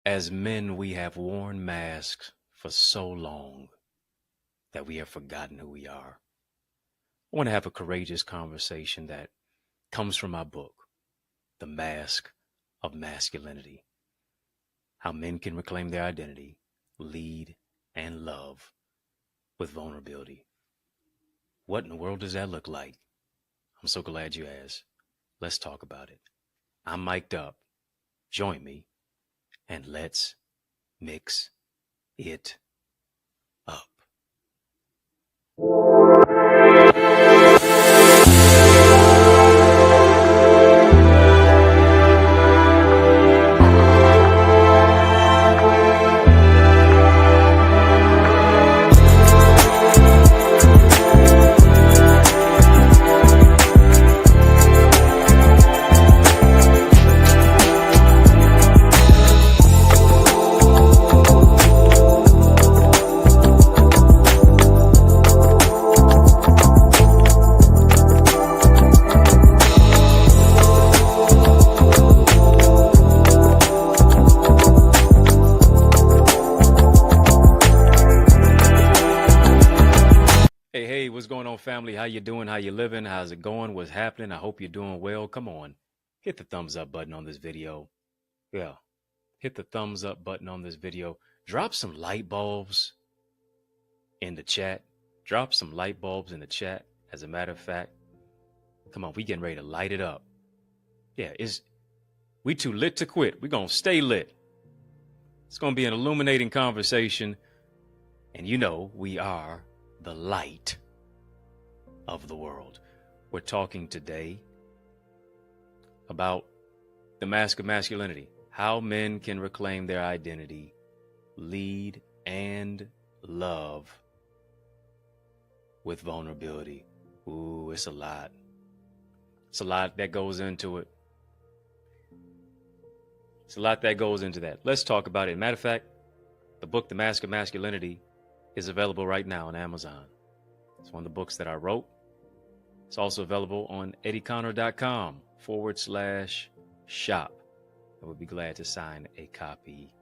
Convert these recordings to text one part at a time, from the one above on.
As men, we have worn masks for so long that we have forgotten who we are. I want to have a courageous conversation that comes from my book, The Mask of Masculinity: How Men Can Reclaim Their Identity, Lead, and Love with Vulnerability. What in the world does that look like? I'm so glad you asked. Let's talk about it. I'm mic'd up. Join me and let's mix it up. Hey, what's going on, family? How you doing? How you living? How's it going? What's happening? I hope you're doing well. Come on, hit the thumbs up button on this video. Yeah, hit the thumbs up button on this video. Drop some light bulbs in the chat. Drop some light bulbs in the chat. As a matter of fact, come on, we getting ready to light it up. Yeah, we too lit to quit. We're going to stay lit. It's going to be an illuminating conversation. And you know, we are the light of the world. We're talking today about the mask of masculinity, how men can reclaim their identity, lead, and love with vulnerability. Ooh, it's a lot. It's a lot that goes into it. It's a lot that goes into that. Let's talk about it. Matter of fact, the book, The Mask of Masculinity, is available right now on Amazon. It's one of the books that I wrote. It's also available on EddieConnorJr.com/shop. I would be glad to sign a copy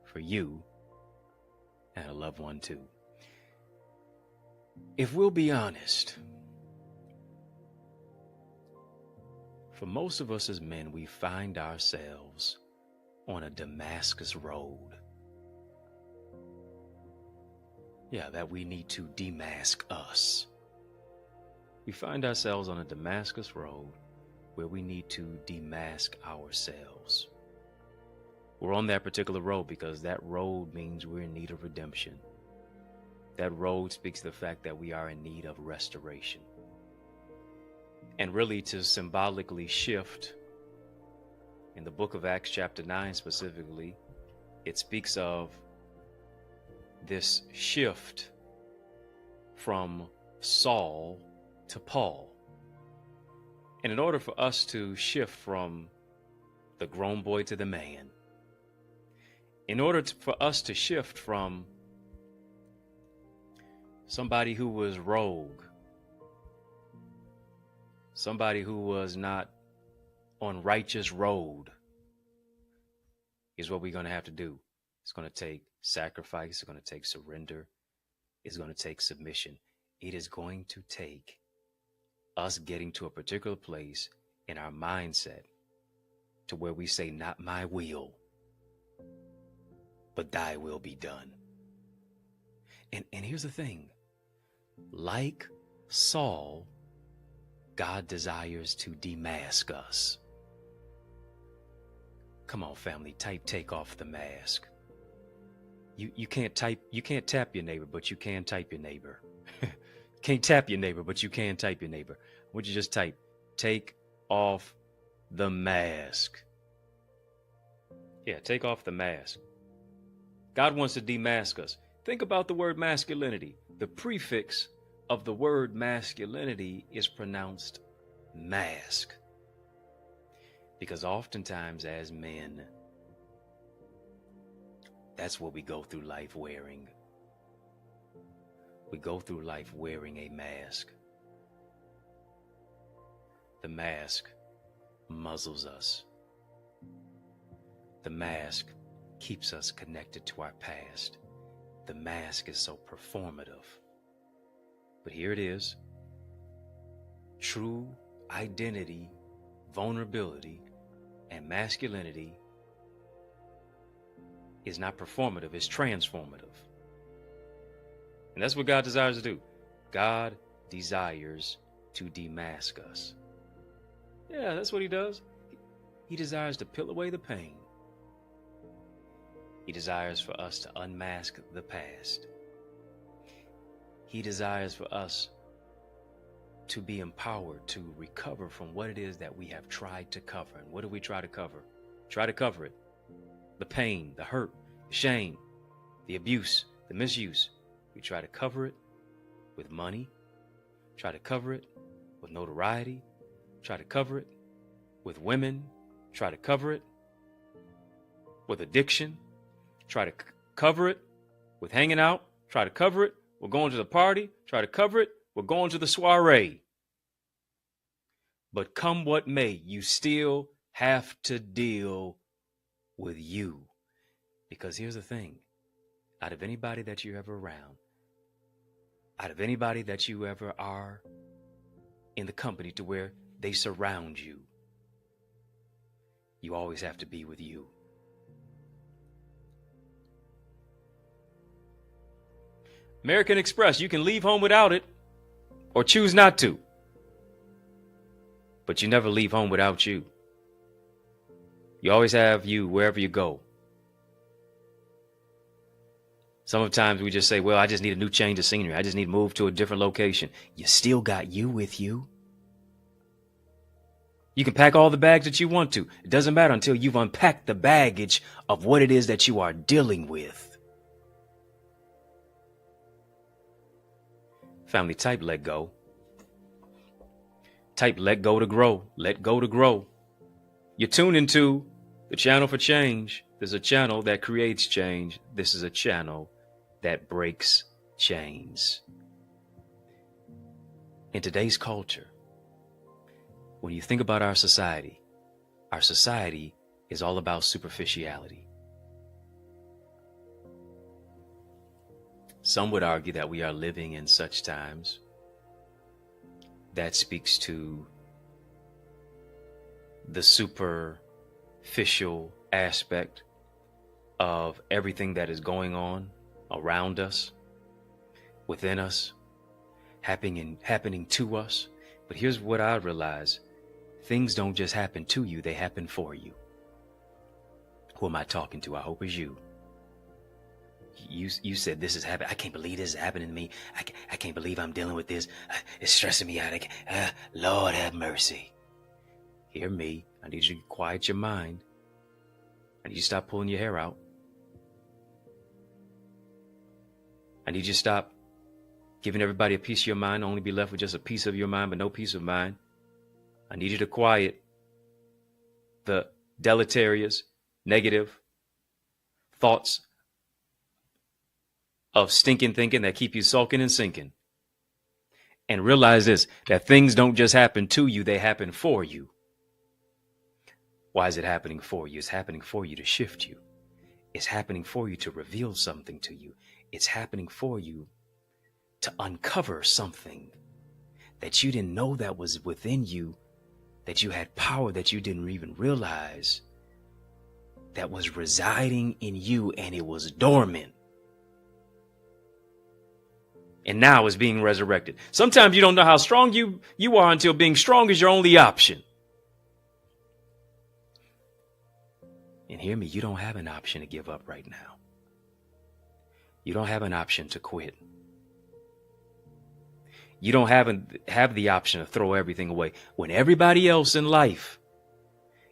for you and a loved one too. If we'll be honest, for most of us as men, we find ourselves on a Damascus road. Yeah, that we need to demask us. We find ourselves on a Damascus road where we need to demask ourselves. We're on that particular road because that road means we're in need of redemption. That road speaks to the fact that we are in need of restoration. And really, to symbolically shift, in the book of Acts chapter 9 specifically, it speaks of this shift from Saul to Paul. And in order for us to shift from the grown boy to the man, in order for us to shift from somebody who was rogue, somebody who was not on righteous road, is what we're going to have to do. It's going to take sacrifice. It's going to take surrender. It's going to take submission. It is going to take us getting to a particular place in our mindset to where we say, not my will, but thy will be done. And here's the thing. Like Saul, God desires to demask us. Come on, family, take off the mask. You can't tap your neighbor, but you can type your neighbor. Can't tap your neighbor, but you can type your neighbor. Would you just type, take off the mask? Yeah, take off the mask. God wants to demask us. Think about the word masculinity. The prefix of the word masculinity is pronounced mask. Because oftentimes as men, that's what we go through life wearing. We go through life wearing a mask. The mask muzzles us. The mask keeps us connected to our past. The mask is so performative. But here it is. True identity, vulnerability, and masculinity is not performative, it's transformative. And that's what God desires to do. God desires to demask us. Yeah, that's what he does. He desires to peel away the pain. He desires for us to unmask the past. He desires for us to be empowered to recover from what it is that we have tried to cover. And what do we try to cover? Try to cover it. The pain, the hurt, the shame, the abuse, the misuse. We try to cover it with money. Try to cover it with notoriety. Try to cover it with women. Try to cover it with addiction. Try to cover it with hanging out. Try to cover it with going to the party. Try to cover it with going to the soiree. But come what may, you still have to deal with you. Because here's the thing. Out of anybody that you're ever around, out of anybody that you ever are in the company to where they surround you, you always have to be with you. American Express, you can leave home without it or choose not to. But you never leave home without you. You always have you wherever you go. Sometimes we just say, well, I just need a new change of scenery. I just need to move to a different location. You still got you with you. You can pack all the bags that you want to. It doesn't matter until you've unpacked the baggage of what it is that you are dealing with. Family, type let go. Type let go to grow. Let go to grow. You're tuned into the channel for change. There's a channel that creates change. This is a channel that breaks chains. In today's culture, when you think about our society is all about superficiality. Some would argue that we are living in such times. That speaks to the superficial aspect of everything that is going on around us, within us, happening to us. But here's what I realize. Things don't just happen to you, they happen for you. Who am I talking to? I hope it's you. You said this is happening. I can't believe this is happening to me. I can't believe I'm dealing with this. It's stressing me out. Lord have mercy. Hear me. I need you to quiet your mind. I need you to stop pulling your hair out. I need you to stop giving everybody a piece of your mind, only be left with just a piece of your mind, but no peace of mind. I need you to quiet the deleterious, negative thoughts of stinking thinking that keep you sulking and sinking. And realize this, that things don't just happen to you, they happen for you. Why is it happening for you? It's happening for you to shift you. It's happening for you to reveal something to you. It's happening for you to uncover something that you didn't know that was within you, that you had power that you didn't even realize that was residing in you, and it was dormant. And now is being resurrected. Sometimes you don't know how strong you are until being strong is your only option. And hear me, you don't have an option to give up right now. You don't have an option to quit. You don't have the option to throw everything away. When everybody else in life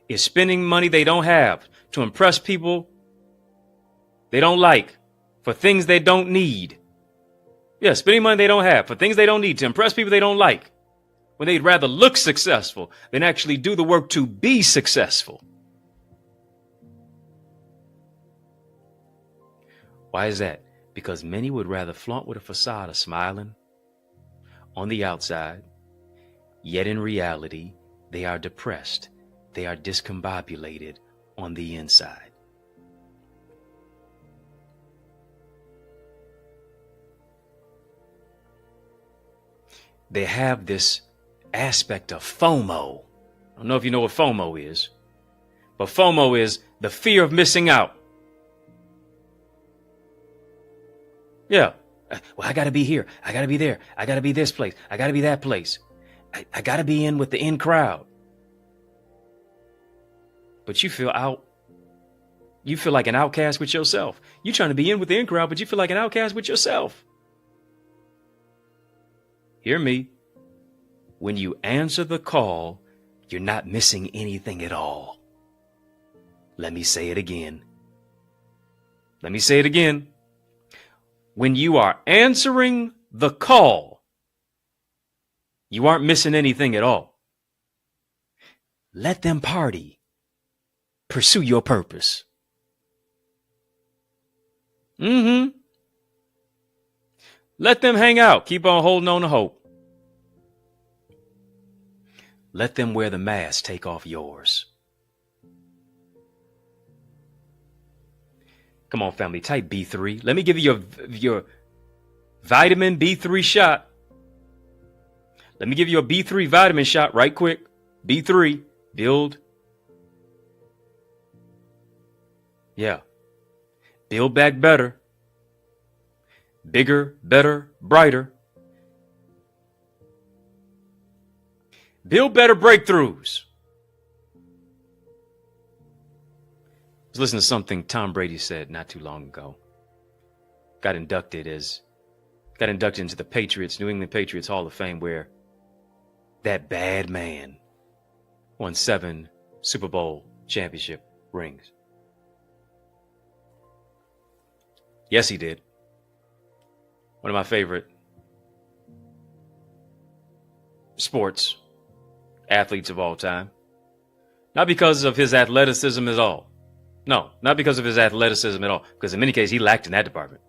is spending money they don't have to impress people they don't like, for things they don't need. Yeah, spending money they don't have for things they don't need to impress people they don't like, when they'd rather look successful than actually do the work to be successful. Why is that? Because many would rather flaunt with a facade of smiling on the outside, yet in reality, they are depressed. They are discombobulated on the inside. they have this aspect of FOMO. I don't know if you know what FOMO is, but FOMO is the fear of missing out. Yeah. Well, I got to be here. I got to be there. I got to be this place. I got to be that place. I got to be in with the in crowd. But you feel out. You feel like an outcast with yourself. You're trying to be in with the in crowd, but you feel like an outcast with yourself. Hear me. When you answer the call, you're not missing anything at all. Let me say it again. Let me say it again. When you are answering the call, you aren't missing anything at all. Let them party. Pursue your purpose. Let them hang out. Keep on holding on to hope. Let them wear the mask. Take off yours. Come on, family. Type B3. Let me give you your vitamin B3 shot. Let me give you a B3 vitamin shot right quick. B3. Build. Yeah. Build back better. Bigger, better, brighter. Build better breakthroughs. I was listening to something Tom Brady said not too long ago. Got inducted into the Patriots, New England Patriots Hall of Fame, where that bad man won 7 Super Bowl championship rings. Yes, he did. One of my favorite sports athletes of all time. Not because of his athleticism at all. No, not because of his athleticism at all. Because in many cases, he lacked in that department.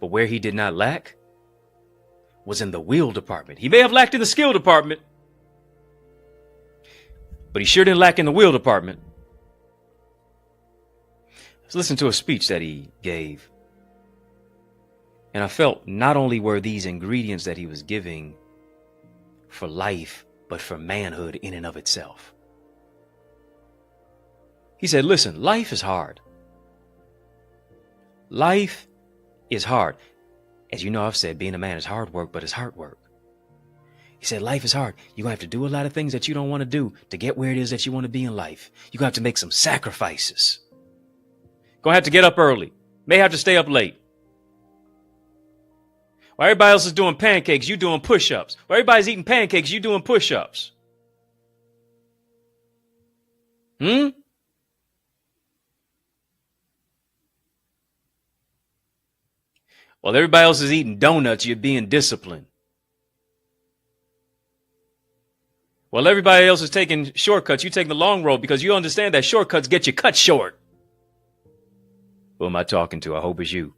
But where he did not lack was in the will department. He may have lacked in the skill department, but he sure didn't lack in the will department. Let's listen to a speech that he gave. And I felt not only were these ingredients that he was giving for life, but for manhood in and of itself. He said, listen, life is hard. Life is hard. As you know, I've said being a man is hard work, but it's hard work. He said, life is hard. You're going to have to do a lot of things that you don't want to do to get where it is that you want to be in life. You're going to have to make some sacrifices. Going to have to get up early. May have to stay up late. While everybody else is doing pancakes, you doing push-ups. While everybody's eating pancakes, you doing push-ups. While everybody else is eating donuts, you're being disciplined. While everybody else is taking shortcuts, you take the long road because you understand that shortcuts get you cut short. Who am I talking to? I hope it's you.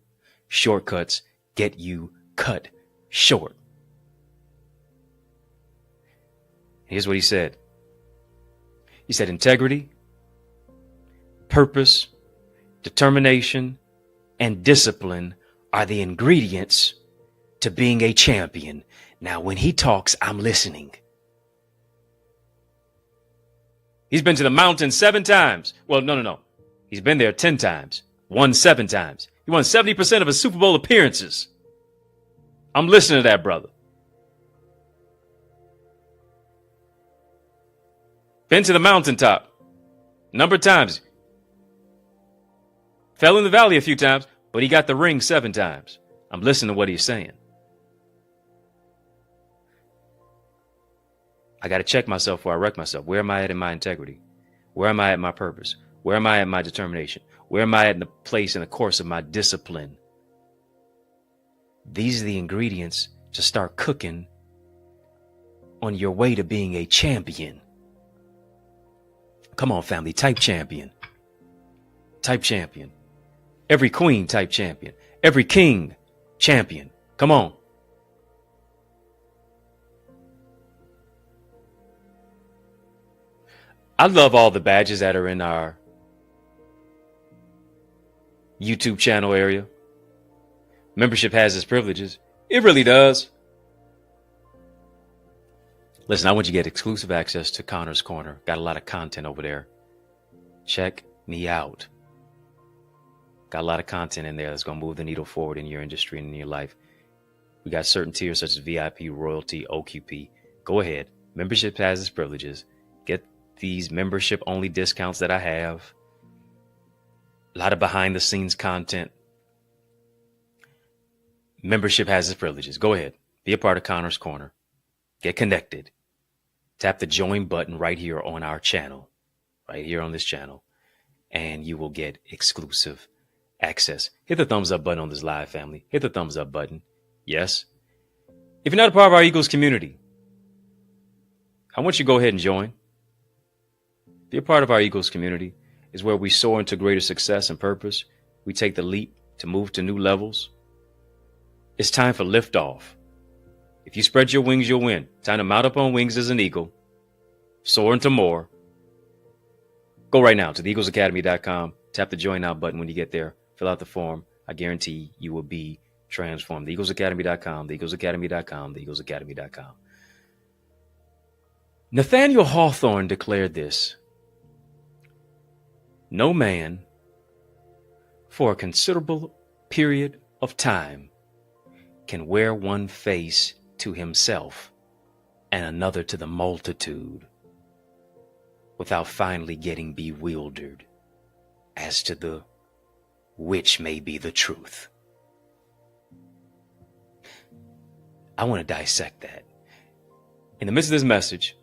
Shortcuts get you cut short. Here's what he said. He said integrity, purpose, determination, and discipline are the ingredients to being a champion. Now, when he talks, I'm listening. He's been to the mountain 7 times. Well, no. He's been there 10 times. Won 7 times. He won 70% of his Super Bowl appearances. I'm listening to that, brother. Been to the mountaintop. Number of times. Fell in the valley a few times, but he got the ring 7 times. I'm listening to what he's saying. I got to check myself before I wreck myself. Where am I at in my integrity? Where am I at in my purpose? Where am I at my determination? Where am I at in the place and the course of my discipline? These are the ingredients to start cooking on your way to being a champion. Come on, family. Type champion. Type champion. Every queen type champion. Every king champion. Come on. I love all the badges that are in our YouTube channel area. Membership has its privileges. It really does. Listen, I want you to get exclusive access to Connor's Corner. Got a lot of content over there. Check me out. Got a lot of content in there that's going to move the needle forward in your industry and in your life. We got certain tiers such as VIP, Royalty, OQP. Go ahead. Membership has its privileges. Get these membership only discounts that I have. A lot of behind the scenes content. Membership has its privileges. Go ahead. Be a part of Connor's Corner. Get connected. Tap the join button right here on our channel. Right here on this channel. And you will get exclusive access. Hit the thumbs up button on this live, family. Hit the thumbs up button. Yes. If you're not a part of our Eagles community, I want you to go ahead and join. Be a part of our Eagles community. Is where we soar into greater success and purpose. We take the leap to move to new levels. It's time for liftoff. If you spread your wings, you'll win. Time to mount up on wings as an eagle. Soar into more. Go right now to theeaglesacademy.com. Tap the join now button when you get there. Fill out the form. I guarantee you will be transformed. Theeaglesacademy.com. Theeaglesacademy.com. Theeaglesacademy.com. Nathaniel Hawthorne declared this. No man, for a considerable period of time, can wear one face to himself and another to the multitude without finally getting bewildered as to the which may be the truth. I want to dissect that. In the midst of this message,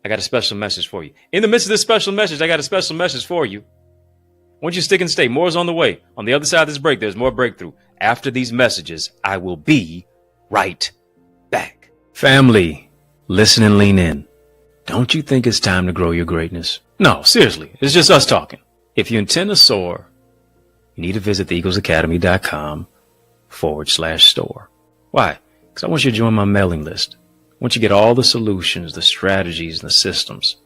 I got a special message for you. In the midst of this special message, I got a special message for you. I want you to stick and stay. More is on the way. On the other side of this break, there's more breakthrough. After these messages, I will be right back. Family, listen and lean in. Don't you think it's time to grow your greatness? No, seriously. It's just us talking. If you intend to soar, you need to visit theeaglesacademy.com/store. Why? Because I want you to join my mailing list. I want you to get all the solutions, the strategies, and the systems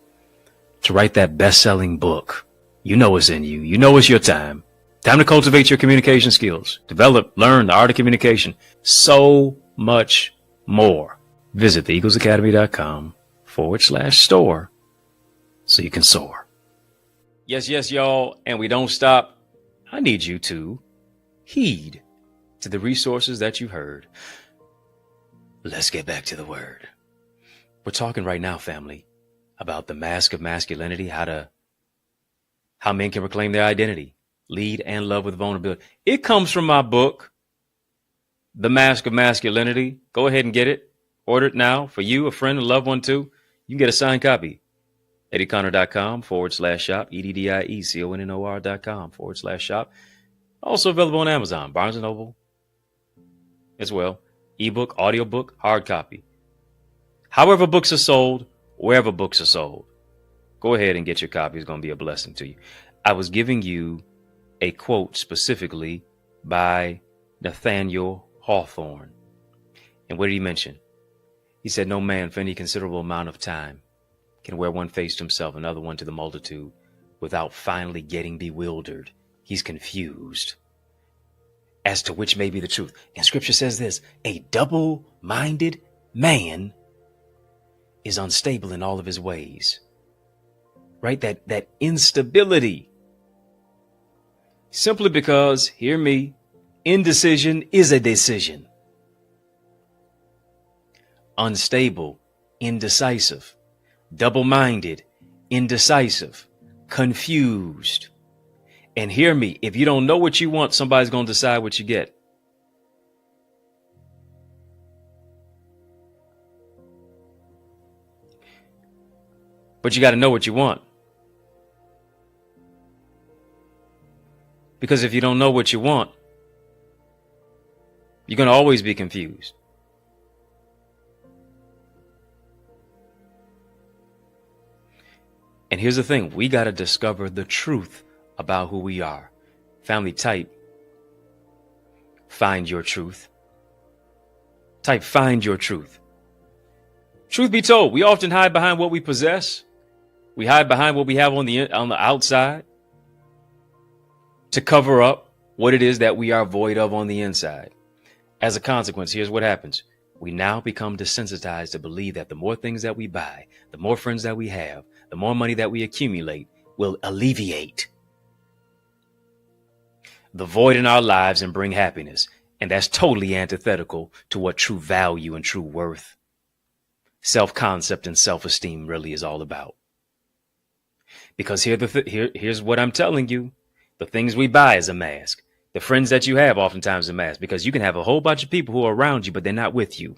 to write that best-selling book. You know it's in you. You know it's your time. Time to cultivate your communication skills. Develop, learn the art of communication. So much more. Visit theeaglesacademy.com/store so you can soar. Yes, y'all. And we don't stop. I need you to heed to the resources that you heard. Let's get back to the word. We're talking right now, family, about the mask of masculinity, how men can reclaim their identity, lead and love with vulnerability. It comes from my book, The Mask of Masculinity. Go ahead and get it. Order it now for you, a friend, a loved one too. You can get a signed copy. EddieConnor.com/shop, EddieConnor.com/shop. Also available on Amazon, Barnes & Noble as well. Ebook, audiobook, hard copy. However books are sold, wherever books are sold, go ahead and get your copy. It's going to be a blessing to you. I was giving you a quote specifically by Nathaniel Hawthorne. And what did he mention? He said, no man for any considerable amount of time can wear one face to himself, another one to the multitude, without finally getting bewildered. He's confused as to which may be the truth. And scripture says this, a double-minded man is unstable in all of his ways. Right? That instability. Simply because, hear me, indecision is a decision. Unstable, indecisive, double-minded, indecisive, confused. And hear me, if you don't know what you want, somebody's going to decide what you get. But you got to know what you want. Because if you don't know what you want, you're going to always be confused. And here's the thing. We got to discover the truth about who we are. Family, type, find your truth. Type, find your truth. Truth be told, we often hide behind what we possess. We hide behind what we have on the outside to cover up what it is that we are void of on the inside. As a consequence, here's what happens. We now become desensitized to believe that the more things that we buy, the more friends that we have, the more money that we accumulate will alleviate the void in our lives and bring happiness. And that's totally antithetical to what true value and true worth, self-concept and self-esteem really is all about. Because here's what I'm telling you. The things we buy is a mask. The friends that you have oftentimes a mask, because you can have a whole bunch of people who are around you, but they're not with you.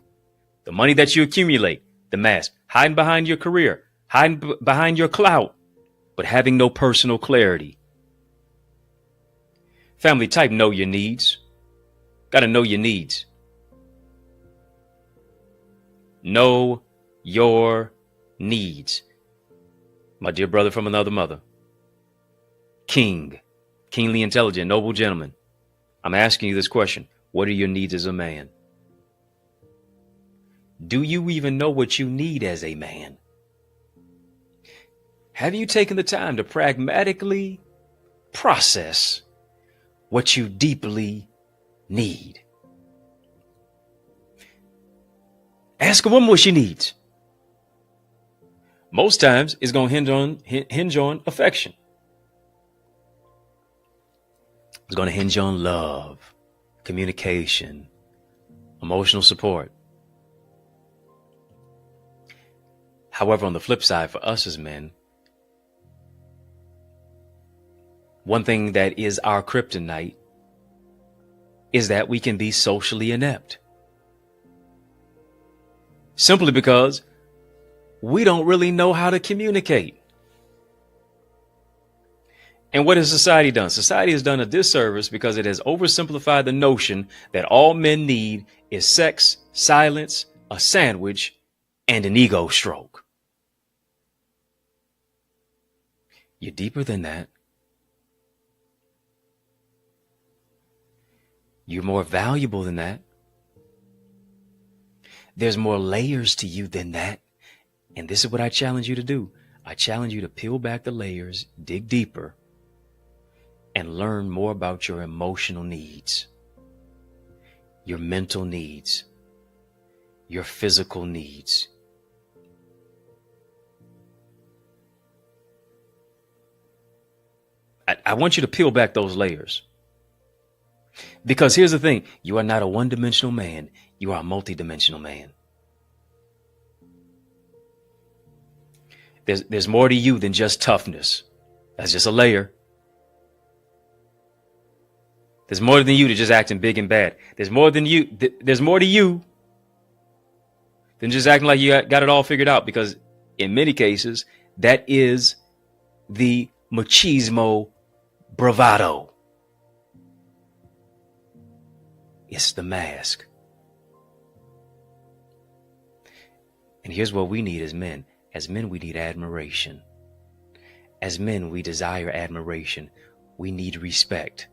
The money that you accumulate, the mask, hiding behind your career, hiding behind your clout, but having no personal clarity. Family, type know your needs. Got to know your needs. Know your needs. My dear brother from another mother. Keenly intelligent, noble gentleman. I'm asking you this question. What are your needs as a man? Do you even know what you need as a man? Have you taken the time to pragmatically process what you deeply need? Ask a woman what she needs. Most times it's going to hinge on affection. It's going to hinge on love, communication, emotional support. However, on the flip side, for us as men, one thing that is our kryptonite is that we can be socially inept. Simply because we don't really know how to communicate. And what has society done? Society has done a disservice because it has oversimplified the notion that all men need is sex, silence, a sandwich, and an ego stroke. You're deeper than that. You're more valuable than that. There's more layers to you than that. And this is what I challenge you to do. I challenge you to peel back the layers, dig deeper, and learn more about your emotional needs, your mental needs, your physical needs. I want you to peel back those layers. Because here's the thing. You are not a one-dimensional man. You are a multi-dimensional man. There's more to you than just toughness. That's just a layer. There's more than you to just acting big and bad. There's more than you. There's more to you than just acting like you got it all figured out. Because in many cases, that is the machismo bravado. It's the mask. And here's what we need as men. As men, we need admiration. As men, we desire admiration. We need respect.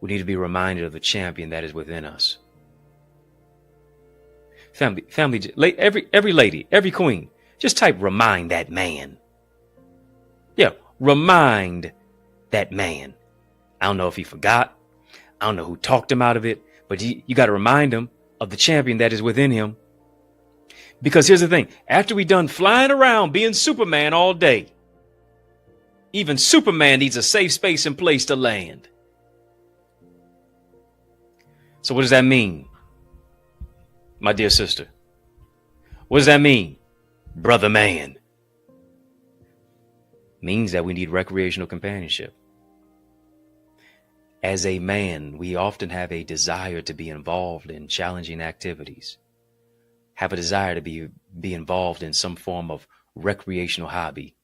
We need to be reminded of the champion that is within us. Family, every lady, every queen, just type remind that man. Yeah, remind that man. I don't know if he forgot. I don't know who talked him out of it, but you got to remind him of the champion that is within him. Because here's the thing. After we done flying around being Superman all day, even Superman needs a safe space and place to land. So what does that mean, my dear sister? What does that mean, brother man? Means that we need recreational companionship. As a man, we often have a desire to be involved in challenging activities, have a desire to be involved in some form of recreational hobby.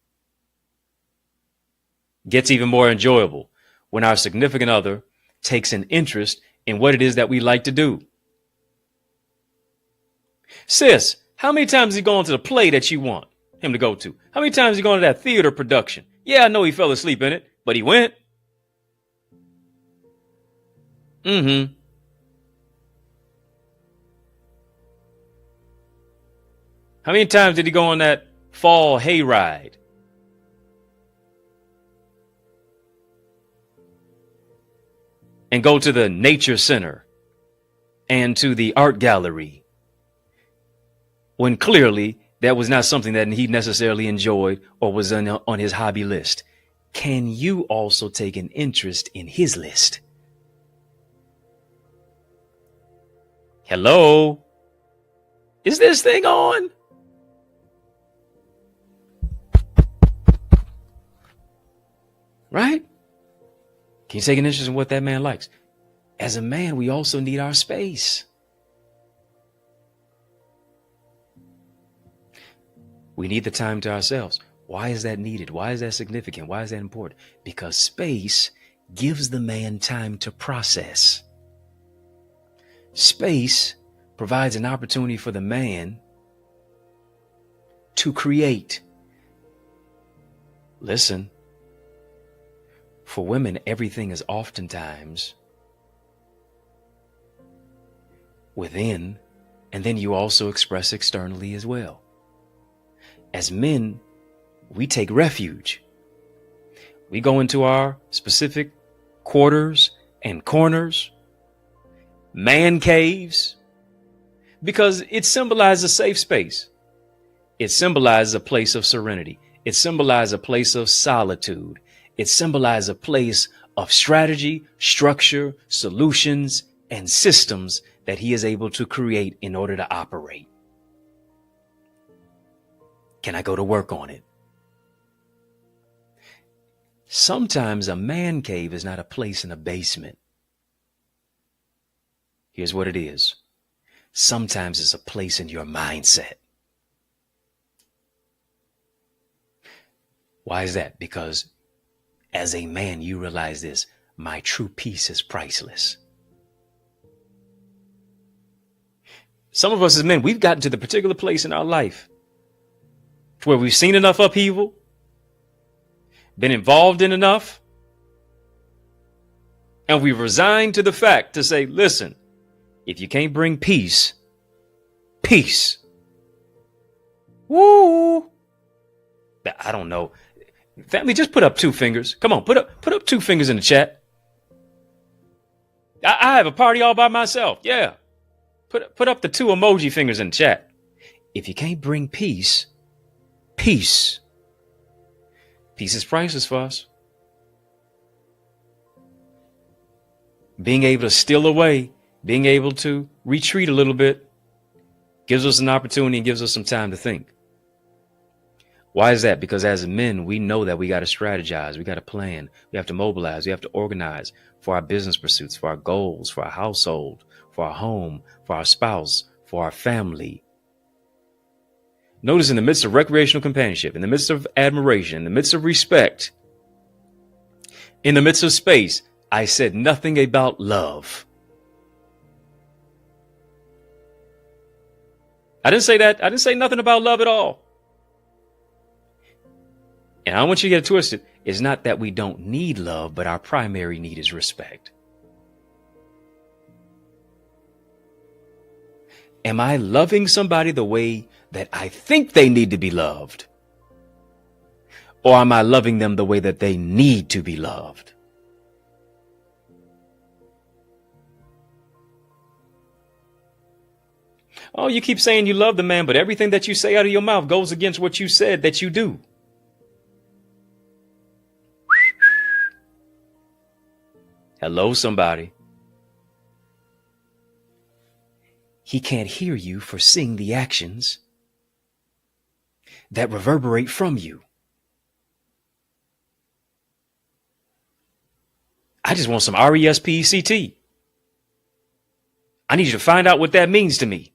Gets even more enjoyable when our significant other takes an interest in what it is that we like to do. Sis, how many times has he gone to the play that you want him to go to? How many times has he gone to that theater production? Yeah, I know he fell asleep in it, but he went. Mm-hmm. How many times did he go on that fall hayride? And go to the nature center and to the art gallery, when clearly that was not something that he necessarily enjoyed or was on his hobby list? Can you also take an interest in his list? Hello? Is this thing on? Right? Can you take an interest in what that man likes? As a man, we also need our space. We need the time to ourselves. Why is that needed? Why is that significant? Why is that important? Because space gives the man time to process. Space provides an opportunity for the man to create. Listen, for women, everything is oftentimes within, and then you also express externally as well. As men, we take refuge. We go into our specific quarters and corners, man caves, because it symbolizes a safe space. It symbolizes a place of serenity. It symbolizes a place of solitude. It symbolizes a place of strategy, structure, solutions, and systems that he is able to create in order to operate. Can I go to work on it? Sometimes a man cave is not a place in a basement. Here's what it is. Sometimes it's a place in your mindset. Why is that? Because as a man, you realize this: my true peace is priceless. Some of us as men, we've gotten to the particular place in our life where we've seen enough upheaval, been involved in enough, and we've resigned to the fact to say, listen, if you can't bring peace, peace. Woo! I don't know. Family, just put up 2 fingers. Come on, put up 2 fingers in the chat. I have a party all by myself. Yeah. Put up the 2 emoji fingers in the chat. If you can't bring peace, peace. Peace is priceless for us. Being able to steal away, being able to retreat a little bit, gives us an opportunity and gives us some time to think. Why is that? Because as men, we know that we got to strategize. We got to plan. We have to mobilize. We have to organize for our business pursuits, for our goals, for our household, for our home, for our spouse, for our family. Notice in the midst of recreational companionship, in the midst of admiration, in the midst of respect, in the midst of space, I said nothing about love. I didn't say that. I didn't say nothing about love at all. And I don't want you to get it twisted. It's not that we don't need love, but our primary need is respect. Am I loving somebody the way that I think they need to be loved? Or am I loving them the way that they need to be loved? Oh, you keep saying you love the man, but everything that you say out of your mouth goes against what you said that you do. Hello, somebody. He can't hear you for seeing the actions that reverberate from you. I just want some RESPECT. I need you to find out what that means to me.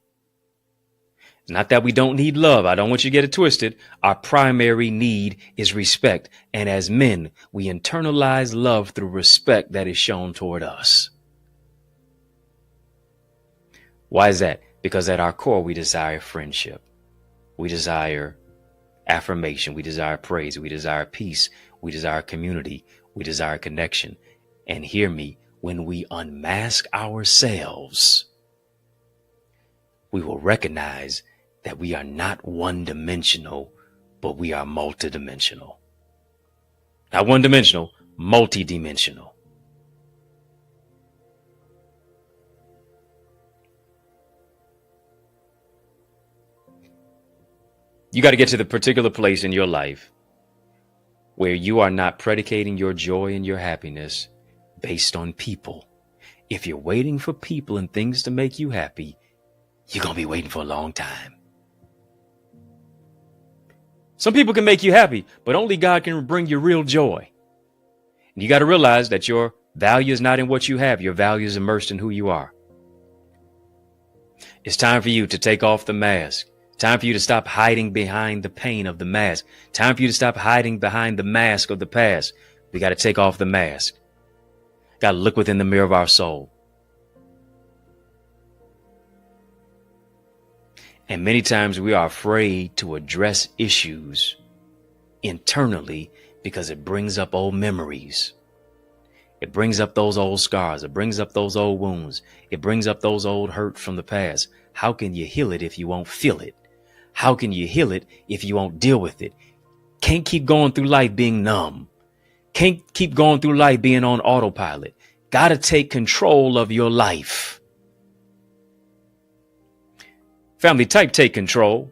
It's not that we don't need love. I don't want you to get it twisted. Our primary need is respect. And as men, we internalize love through respect that is shown toward us. Why is that? Because at our core, we desire friendship. We desire affirmation. We desire praise. We desire peace. We desire community. We desire connection. And hear me, when we unmask ourselves, we will recognize that we are not one-dimensional, but we are multidimensional. Not one-dimensional, multidimensional. You got to get to the particular place in your life where you are not predicating your joy and your happiness based on people. If you're waiting for people and things to make you happy, you're going to be waiting for a long time. Some people can make you happy, but only God can bring you real joy. And you got to realize that your value is not in what you have. Your value is immersed in who you are. It's time for you to take off the mask. Time for you to stop hiding behind the pain of the mask. Time for you to stop hiding behind the mask of the past. We got to take off the mask. Got to look within the mirror of our soul. And many times we are afraid to address issues internally because it brings up old memories. It brings up those old scars. It brings up those old wounds. It brings up those old hurts from the past. How can you heal it if you won't feel it? How can you heal it if you won't deal with it? Can't keep going through life being numb. Can't keep going through life being on autopilot. Got to take control of your life. Family, type take control.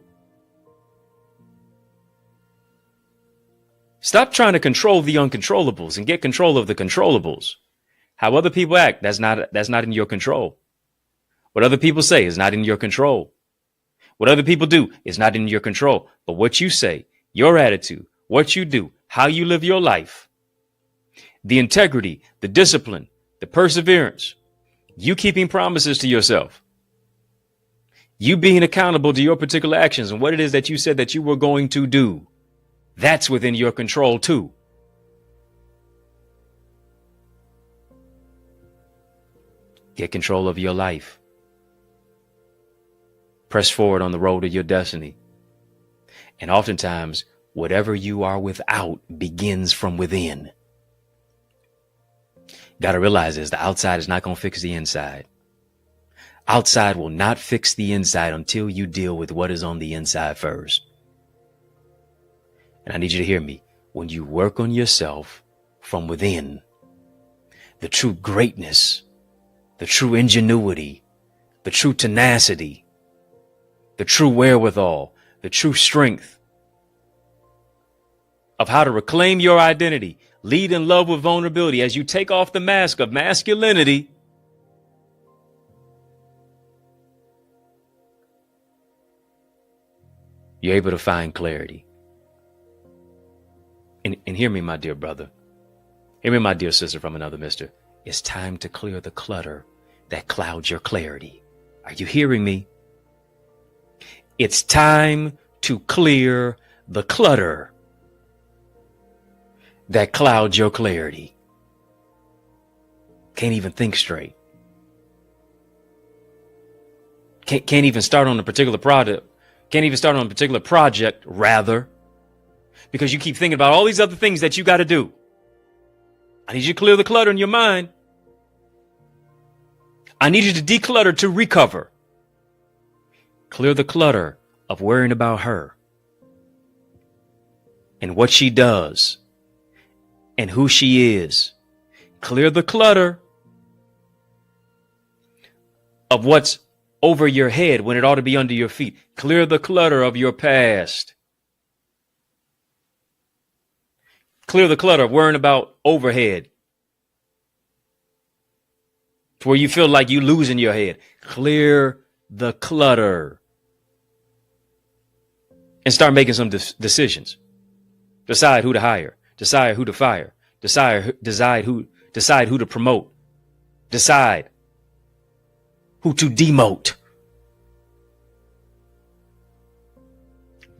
Stop trying to control the uncontrollables and get control of the controllables. How other people act, that's not in your control. What other people say is not in your control. What other people do is not in your control. But what you say, your attitude, what you do, how you live your life, the integrity, the discipline, the perseverance, you keeping promises to yourself, you being accountable to your particular actions and what it is that you said that you were going to do, that's within your control too. Get control of your life. Press forward on the road to your destiny. And oftentimes, whatever you are without begins from within. Got to realize this, the outside is not going to fix the inside. Outside will not fix the inside until you deal with what is on the inside first. And I need you to hear me. When you work on yourself from within, the true greatness, the true ingenuity, the true tenacity, the true wherewithal, the true strength of how to reclaim your identity, lead in love with vulnerability as you take off the mask of masculinity. You're able to find clarity. And hear me, my dear brother. Hear me, my dear sister from another mister. It's time to clear the clutter that clouds your clarity. Are you hearing me? It's time to clear the clutter that clouds your clarity. Can't even think straight. Can't even start on a particular product. Can't even start on a particular project, rather, because you keep thinking about all these other things that you got to do. I need you to clear the clutter in your mind. I need you to declutter to recover. Clear the clutter of worrying about her and what she does and who she is. Clear the clutter of what's over your head when it ought to be under your feet. Clear the clutter of your past. Clear the clutter of worrying about overhead to where you feel like you losing your head. Clear the clutter and start making some decisions. Decide who to hire. Decide who to fire. Decide who to promote. Decide who to demote.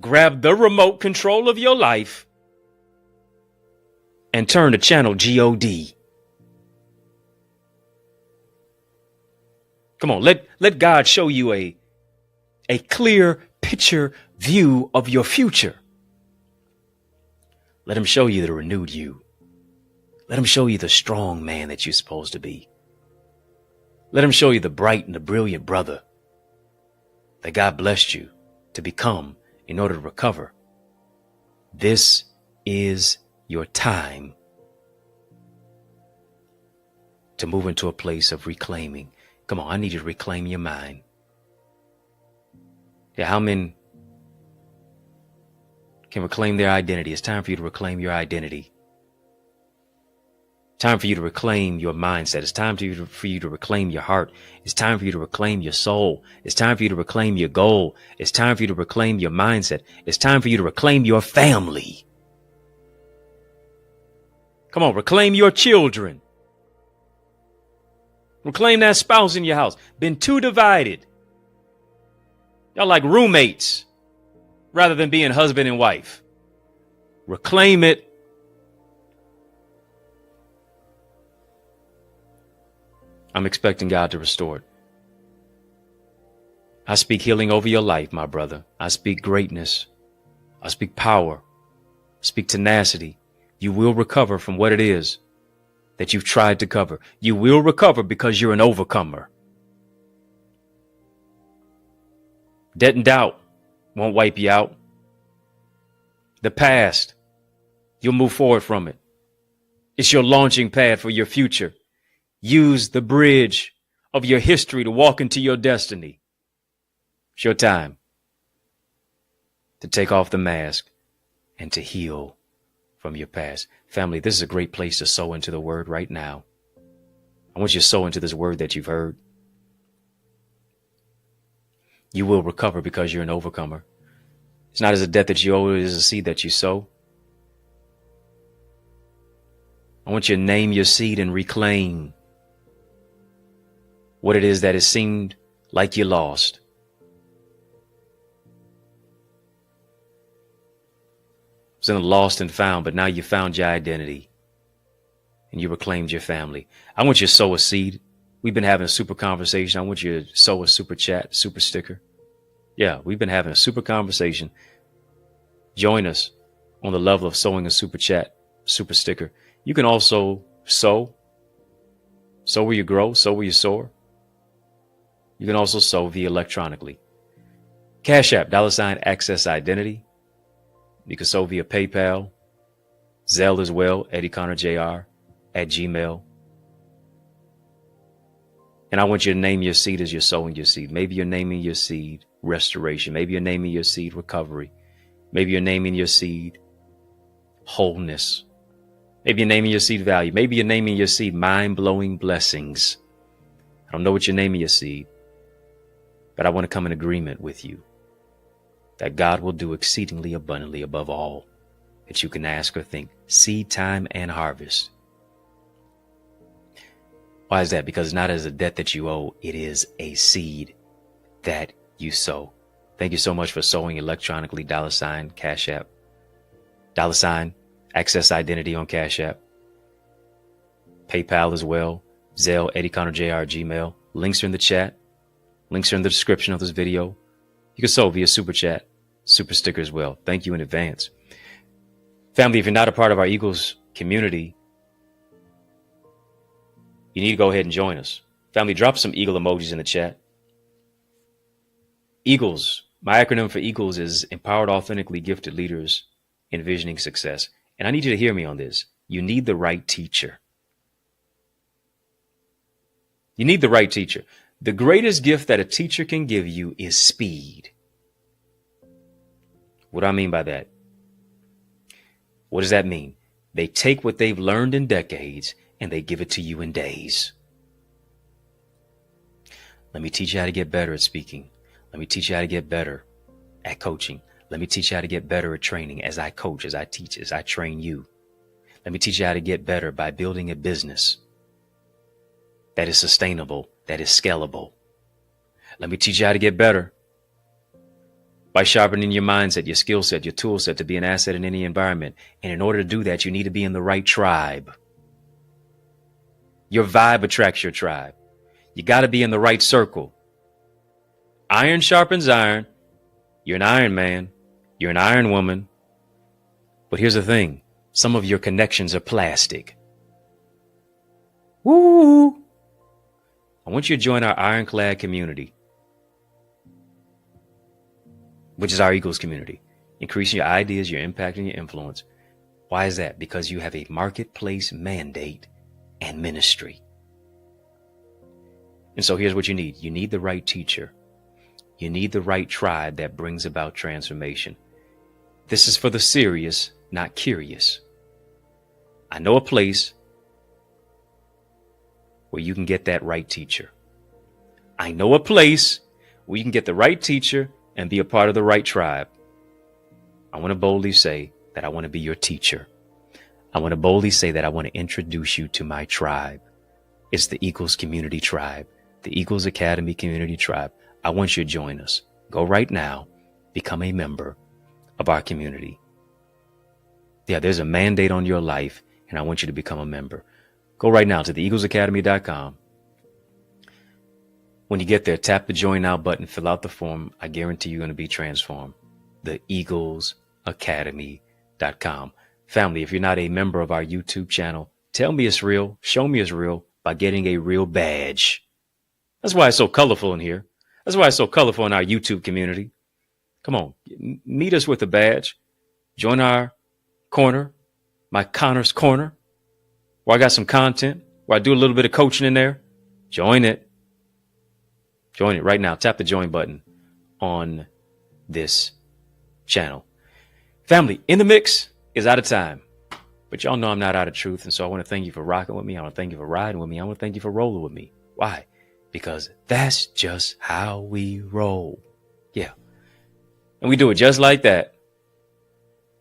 Grab the remote control of your life and turn to channel God. Come on, let God show you a clear picture view of your future. Let him show you the renewed you. Let him show you the strong man that you're supposed to be. Let him show you the bright and the brilliant brother that God blessed you to become in order to recover. This is your time to move into a place of reclaiming. Come on, I need you to reclaim your mind. Yeah, how many can reclaim their identity. It's time for you to reclaim your identity. Time for you to reclaim your mindset. It's time for you to reclaim your heart. It's time for you to reclaim your soul. It's time for you to reclaim your goal. It's time for you to reclaim your mindset. It's time for you to reclaim your family. Come on, reclaim your children. Reclaim that spouse in your house. Been too divided. Y'all like roommates rather than being husband and wife. Reclaim it. I'm expecting God to restore it. I speak healing over your life, my brother. I speak greatness. I speak power. I speak tenacity. You will recover from what it is that you've tried to cover. You will recover because you're an overcomer. Debt and doubt won't wipe you out. The past, you'll move forward from it. It's your launching pad for your future. Use the bridge of your history to walk into your destiny. It's your time to take off the mask and to heal from your past. Family, this is a great place to sow into the word right now. I want you to sow into this word that you've heard. You will recover because you're an overcomer. It's not as a debt that you owe, it is a seed that you sow. I want you to name your seed and reclaim what it is that it seemed like you lost. It was in a lost and found, but now you found your identity and you reclaimed your family. I want you to sow a seed. We've been having a super conversation. I want you to sow a super chat, super sticker. Yeah, we've been having a super conversation. Join us on the level of sowing a super chat, super sticker. You can also sow where you grow, sow where you soar. You can also sow via electronically. Cash App, $access identity. You can sow via PayPal, Zelle as well, EddieConnorJr @gmail. And I want you to name your seed as you're sowing your seed. Maybe you're naming your seed restoration. Maybe you're naming your seed recovery. Maybe you're naming your seed wholeness. Maybe you're naming your seed value. Maybe you're naming your seed mind-blowing blessings. I don't know what you're naming your seed, but I want to come in agreement with you that God will do exceedingly abundantly above all that you can ask or think. Seed time and harvest. Why is that? Because it's not as a debt that you owe. It is a seed that you sow. Thank you so much for sowing electronically. $Cash App. $access identity on Cash App. PayPal as well. Zelle, EddieConnorJr Gmail. Links are in the chat. Links are in the description of this video. You can sow via super chat, super sticker as well. Thank you in advance. Family, if you're not a part of our Eagles community, you need to go ahead and join us. Family, drop some eagle emojis in the chat. Eagles, my acronym for Eagles is Empowered Authentically Gifted Leaders Envisioning Success. And I need you to hear me on this. You need the right teacher. You need the right teacher. The greatest gift that a teacher can give you is speed. What do I mean by that? What does that mean? They take what they've learned in decades and they give it to you in days. Let me teach you how to get better at speaking. Let me teach you how to get better at coaching. Let me teach you how to get better at training as I coach, as I teach, as I train you. Let me teach you how to get better by building a business that is sustainable, that is scalable. Let me teach you how to get better by sharpening your mindset, your skill set, your tool set to be an asset in any environment. And in order to do that, you need to be in the right tribe. Your vibe attracts your tribe. You got to be in the right circle. Iron sharpens iron. You're an iron man. You're an iron woman. But here's the thing. Some of your connections are plastic. Woo! I want you to join our ironclad community, which is our Eagles community. Increasing your ideas, your impact, and your influence. Why is that? Because you have a marketplace mandate and ministry. And so here's what you need. You need the right teacher. You need the right tribe that brings about transformation. This is for the serious, not curious. I know a place where you can get that right teacher. I know a place where you can get the right teacher and be a part of the right tribe. I want to boldly say that I want to be your teacher. I want to boldly say that I want to introduce you to my tribe. It's the Eagles Community Tribe, the Eagles Academy Community Tribe. I want you to join us. Go right now, become a member of our community. Yeah, there's a mandate on your life, and I want you to become a member. Go right now to theeaglesacademy.com. When you get there, tap the Join Now button, fill out the form. I guarantee you're going to be transformed. Theeaglesacademy.com. Family, if you're not a member of our YouTube channel, tell me it's real, show me it's real by getting a real badge. That's why it's so colorful in here. That's why it's so colorful in our YouTube community. Come on, meet us with a badge. Join our corner, my Connor's Corner, where I got some content, where I do a little bit of coaching in there. Join it. Join it right now. Tap the join button on this channel. Family, In the Mix is out of time. But y'all know I'm not out of truth. And so I want to thank you for rocking with me. I want to thank you for riding with me. I want to thank you for rolling with me. Why? Because that's just how we roll. Yeah. And we do it just like that.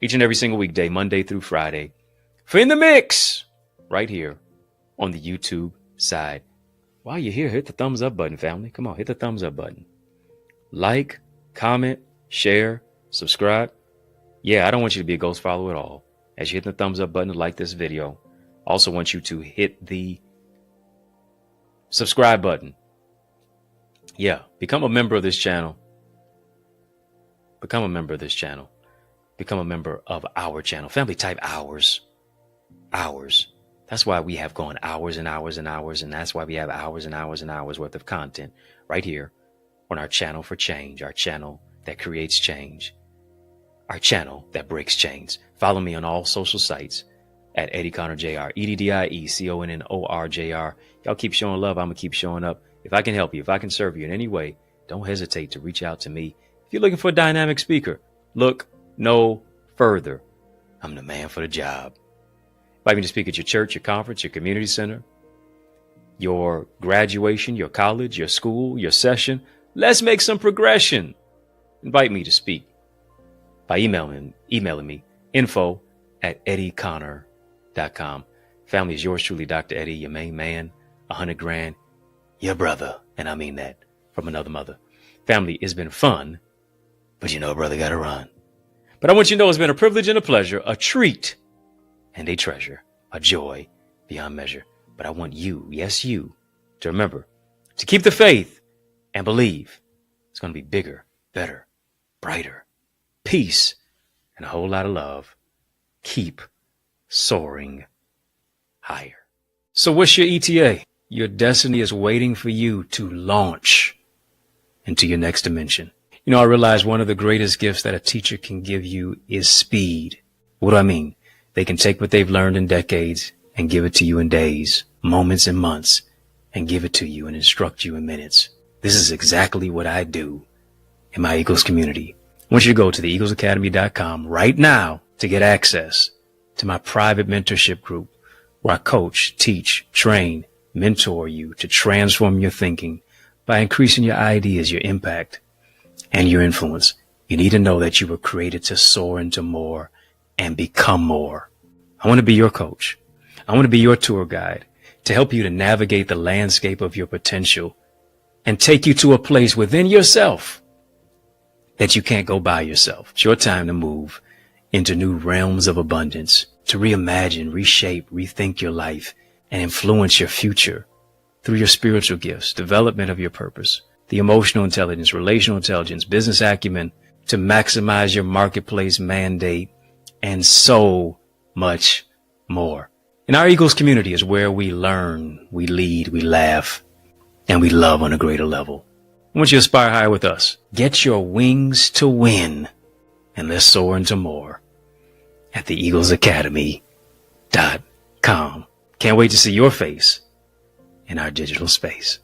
Each and every single weekday, Monday through Friday. For In the Mix, right here on the YouTube side. While you're here, hit the thumbs up button, family. Come on, hit the thumbs up button. Like, comment, share, subscribe. Yeah, I don't want you to be a ghost follower at all. As you hit the thumbs up button to like this video, also want you to hit the subscribe button. Yeah, become a member of this channel. Become a member of this channel. Become a member of our channel. Family, type hours. Hours. That's why we have gone hours and hours and hours. And that's why we have hours and hours and hours worth of content right here on our channel for change, our channel that creates change, our channel that breaks chains. Follow me on all social sites at EddieConnorJr, EddieConnorJr. Y'all keep showing love. I'm going to keep showing up. If I can help you, if I can serve you in any way, don't hesitate to reach out to me. If you're looking for a dynamic speaker, look no further. I'm the man for the job. Invite me to speak at your church, your conference, your community center, your graduation, your college, your school, your session. Let's make some progression. Invite me to speak by emailing me info@EddieConnor.com. Family is yours truly, Dr. Eddie, your main man, 100 grand, your brother. And I mean that from another mother. Family, it's been fun, but you know, brother got to run. But I want you to know it's been a privilege and a pleasure, a treat and a treasure, a joy beyond measure. But I want you, yes, you, to remember to keep the faith and believe it's going to be bigger, better, brighter, peace, and a whole lot of love. Keep soaring higher. So what's your ETA? Your destiny is waiting for you to launch into your next dimension. You know, I realize one of the greatest gifts that a teacher can give you is speed. What do I mean? They can take what they've learned in decades and give it to you in days, moments, and months, and give it to you and instruct you in minutes. This is exactly what I do in my Eagles community. I want you to go to theeaglesacademy.com right now to get access to my private mentorship group where I coach, teach, train, mentor you to transform your thinking by increasing your ideas, your impact, and your influence. You need to know that you were created to soar into more and become more. I want to be your coach. I want to be your tour guide to help you to navigate the landscape of your potential and take you to a place within yourself that you can't go by yourself. It's your time to move into new realms of abundance, to reimagine, reshape, rethink your life, and influence your future through your spiritual gifts, development of your purpose, the emotional intelligence, relational intelligence, business acumen, to maximize your marketplace mandate, and so much more. And our Eagles community is where we learn, we lead, we laugh, and we love on a greater level. I want you to aspire higher with us. Get your wings to win, and let's soar into more at theeaglesacademy.com. Can't wait to see your face in our digital space.